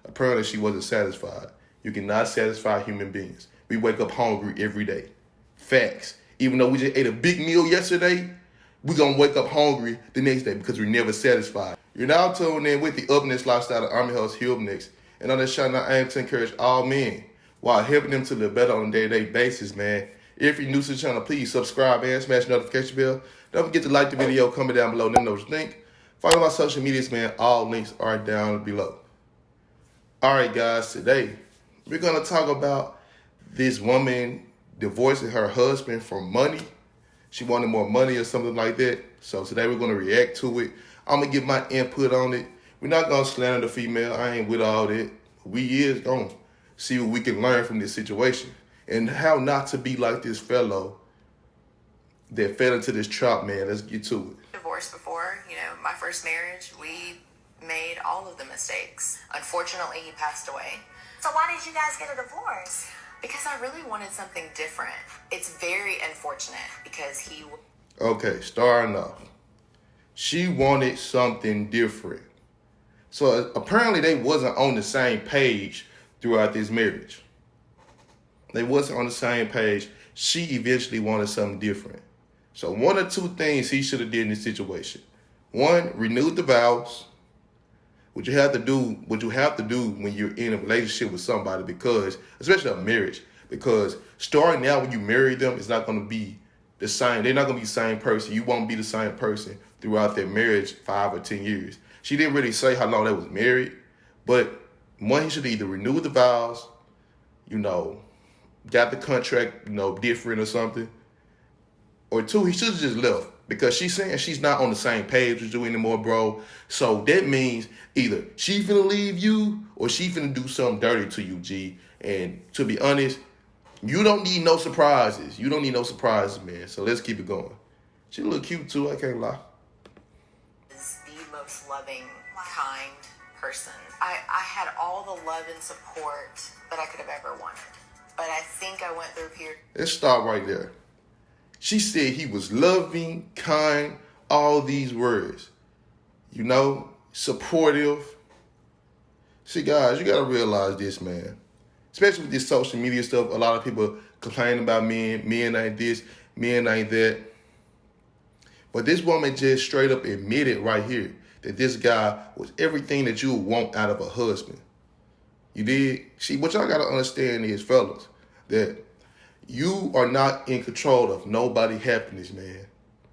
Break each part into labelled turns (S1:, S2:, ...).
S1: Apparently, she wasn't satisfied. You cannot satisfy human beings. We wake up hungry every day. Facts. Even though we just ate a big meal yesterday, we're going to wake up hungry the next day because we're never satisfied. You're now tuned in with the Next Lifestyle. I'm your host, Next. And on this channel, I aim to encourage all men while helping them to live better on a day-to-day basis, man. If you're new to the channel, please subscribe and smash the notification bell. Don't forget to like the video, comment down below, let me know what you think. Follow my social medias, man. All links are down below. All right, guys, today we're going to talk about this woman divorcing her husband for money. She wanted more money or something like that. So today we're going to react to it. I'm going to give my input on it. We're not going to slander the female. I ain't with all that. We is going to see what we can learn from this situation and how not to be like this fellow that fell into this trap, man. Let's get to it.
S2: Divorced before, my first marriage, we made all of the mistakes. Unfortunately, he passed away.
S3: So why did you guys get a divorce?
S2: Because I really wanted something different. It's very unfortunate because he...
S1: Okay, starting off. She wanted something different. So apparently they wasn't on the same page throughout this marriage. They wasn't on the same page. She eventually wanted something different. So one or two things he should have did in this situation. One, renewed the vows. What you have to do when you're in a relationship with somebody, because, especially a marriage, because starting out when you marry them, it's not going to be the same. They're not going to be the same person. You won't be the same person throughout their marriage 5 or 10 years. She didn't really say how long they was married, but one, he should either renew the vows, got the contract, different or something, or two, he should have just left. Because she's saying she's not on the same page with you anymore, bro. So that means either she finna leave you or she finna do something dirty to you, G. And to be honest, you don't need no surprises. You don't need no surprises, man. So let's keep it going. She look cute too, I can't lie.
S2: Is the most loving, kind person. I had all the love and support that I could have ever wanted. But I think I went through a period.
S1: Let's stop right there. She said he was loving, kind, all these words. Supportive. See, guys, you got to realize this, man. Especially with this social media stuff, a lot of people complain about men. Men ain't this, men ain't that. But this woman just straight up admitted right here that this guy was everything that you would want out of a husband. You did? See, what y'all got to understand is, fellas, that you are not in control of nobody's happiness, man.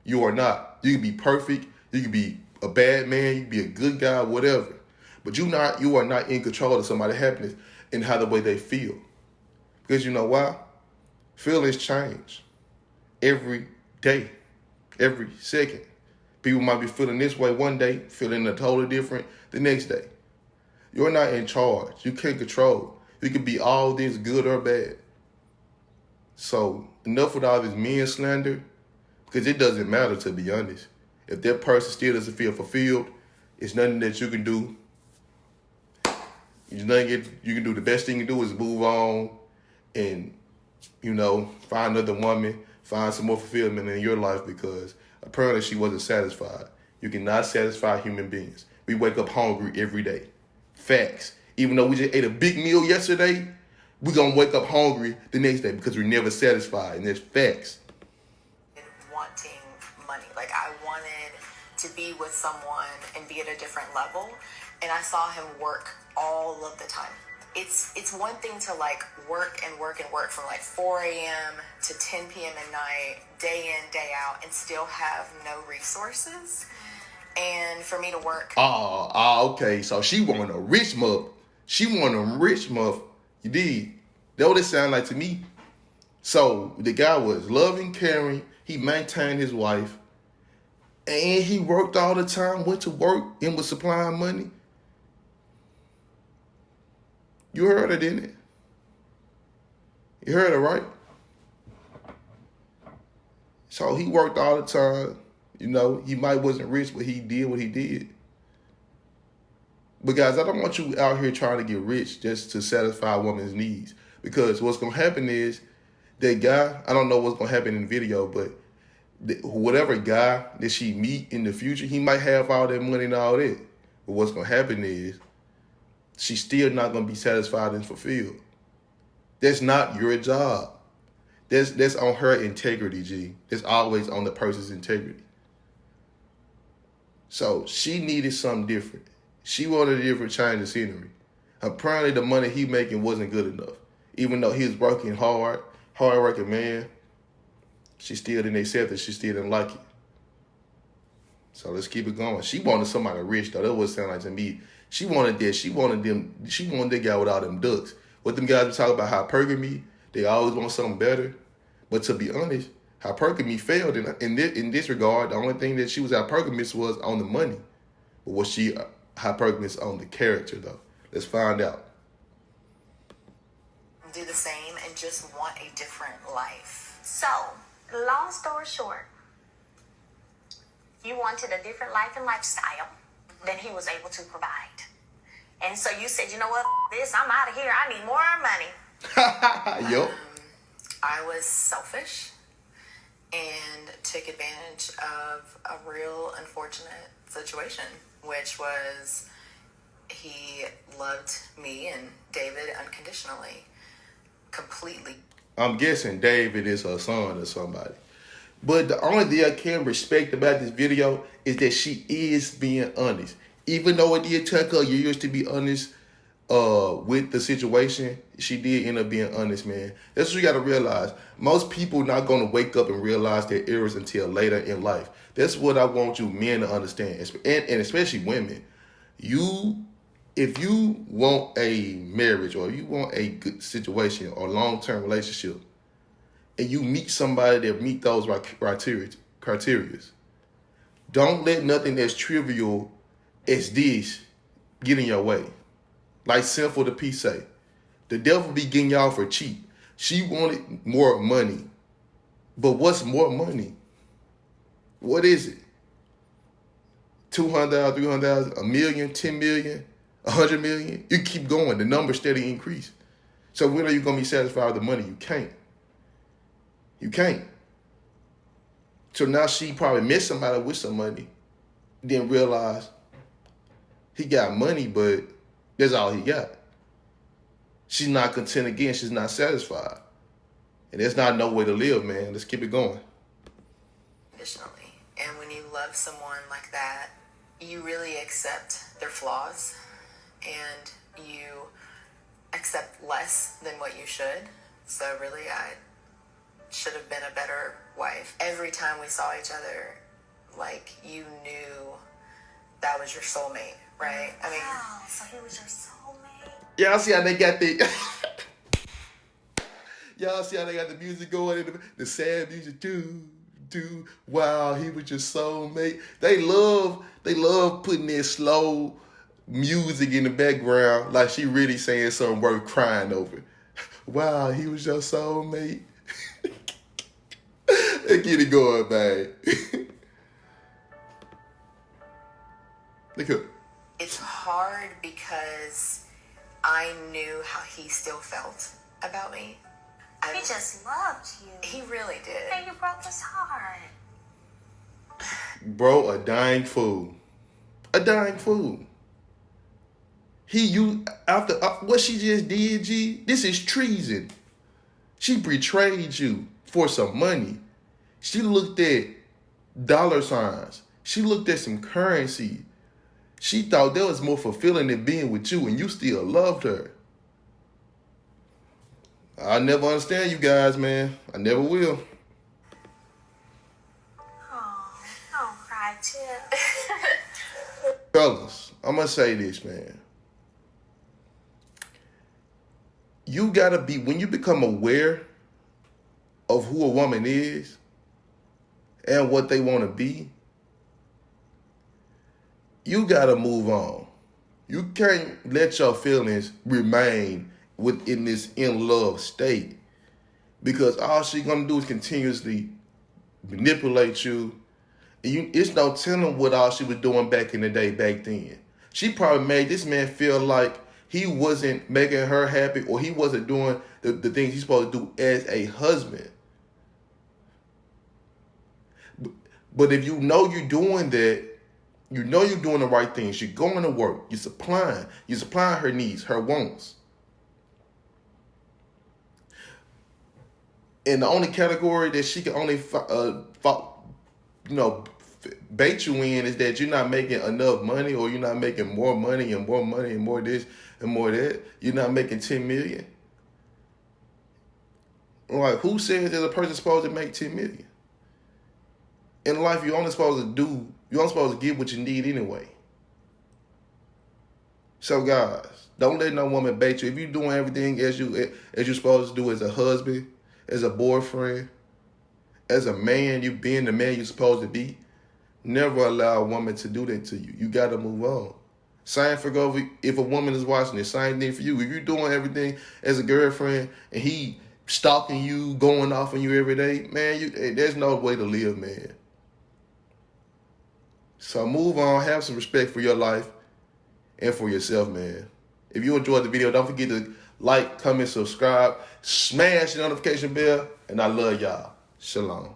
S1: You are not. You can be perfect. You can be a bad man. You can be a good guy, whatever. But you are not in control of somebody's happiness and how the way they feel. Because you know why? Feelings change every day, every second. People might be feeling this way one day, feeling a totally different the next day. You're not in charge. You can't control. You can be all this good or bad. So enough with all this men slander, because it doesn't matter, to be honest. If that person still doesn't feel fulfilled, it's nothing that you can do. You can do the best thing you can do is move on and, find another woman, find some more fulfillment in your life, because apparently she wasn't satisfied. You cannot satisfy human beings. We wake up hungry every day. Facts. Even though we just ate a big meal yesterday, we're going to wake up hungry the next day because we're never satisfied. And there's facts.
S2: Wanting money. Like, I wanted to be with someone and be at a different level. And I saw him work all of the time. It's one thing to, work and work and work from, 4 a.m. to 10 p.m. at night, day in, day out, and still have no resources. And for me to work.
S1: Okay. So she wanted a rich muff. You did. That's what it sounded like to me. So the guy was loving, caring. He maintained his wife. And he worked all the time, went to work, and was supplying money. You heard it, didn't it? You heard it, right? So he worked all the time. He might wasn't rich, but he did what he did. But guys, I don't want you out here trying to get rich just to satisfy a woman's needs. Because what's going to happen is that guy, I don't know what's going to happen in the video, but whatever guy that she meet in the future, he might have all that money and all that. But what's going to happen is she's still not going to be satisfied and fulfilled. That's not your job. That's on her integrity, G. That's always on the person's integrity. So she needed something different. She wanted a different change of scenery. Apparently the money he making wasn't good enough. Even though he was working hard working man, she still didn't accept it. She still didn't like it. So let's keep it going. She wanted somebody rich, though. That's what it sounded like to me. She wanted that. She wanted that guy with all them ducks. What them guys were talking about hypergamy, they always want something better. But to be honest, hypergamy failed in this regard. The only thing that she was hypergamous was on the money. But was she hypergamous on the character, though? Let's find out.
S2: Do the same and just want a different life.
S3: So, long story short, you wanted a different life and lifestyle than he was able to provide. And so you said, you know what, this, I'm out of here. I need more money.
S1: Yup.
S2: I was selfish and took advantage of a real unfortunate situation, which was he loved me and David unconditionally, completely.
S1: I'm guessing David is her son or somebody. But the only thing I can respect about this video is that she is being honest. Even though it did take her years to be honest with the situation, she did end up being honest, man. That's what you got to realize. Most people not going to wake up and realize their errors until later in life. That's what I want you men to understand, and especially women. If you want a marriage or you want a good situation or long-term relationship, and you meet somebody that meet those criteria, don't let nothing as trivial as this get in your way. Like Sinful the Peace say, the devil be getting y'all for cheap. She wanted more money. But what's more money? What is it? 200,000, 300,000, a million, 10 million, 100 million? You keep going. The numbers steady increase. So when are you going to be satisfied with the money? You can't. You can't. So now she probably met somebody with some money, didn't realize he got money, but that's all he got. She's not content again. She's not satisfied. And that's not no way to live, man. Let's keep it going.
S2: Additionally, and when you love someone like that, you really accept their flaws and you accept less than what you should. So really, I should have been a better wife. Every time we saw each other, like, you knew that was your soulmate, right? I mean,
S3: Wow, so he was your soulmate?
S1: Y'all see how they got the y'all see how they got the music going, the sad music, do. Wow, he was your soulmate. They love putting that slow music in the background, like she really saying something worth crying over. Wow, he was your soulmate. Let's get it going, man. Look up.
S2: it's hard because I knew how he still felt about me.
S3: He just loved you.
S2: He really did.
S3: And you broke his heart.
S1: Bro, a dying fool. A dying fool. After what she just did, G, this is treason. She betrayed you for some money. She looked at dollar signs. She looked at some currency. She thought that was more fulfilling than being with you, and you still loved her. I'll never understand you guys, man. I never will.
S3: Oh, don't cry, Chip.
S1: Fellas, I'm going to say this, man. You got to be, when you become aware of who a woman is and what they want to be, you got to move on. You can't let your feelings remain within this in-love state, because all she's going to do is continuously manipulate you. And it's no telling what all she was doing back in the day, back then. She probably made this man feel like he wasn't making her happy, or he wasn't doing the things he's supposed to do as a husband. But if you know you're doing that, You know you're doing the right things. You're going to work. You're supplying her needs, her wants. And the only category that she can only bait you in is that you're not making enough money, or you're not making more money and more money and more this and more that. You're not making 10 million. Like, who says that a person's supposed to make 10 million? In life, you're only supposed to get what you need anyway. So guys, don't let no woman bait you. If you're doing everything as you're supposed to do as a husband, as a boyfriend, as a man, you being the man you're supposed to be, never allow a woman to do that to you. You got to move on. Same for if a woman is watching it, same thing for you. If you're doing everything as a girlfriend and he stalking you, going off on you every day, man, there's no way to live, man. So move on, have some respect for your life and for yourself, man. If you enjoyed the video, don't forget to like, comment, subscribe, smash the notification bell, and I love y'all. Shalom.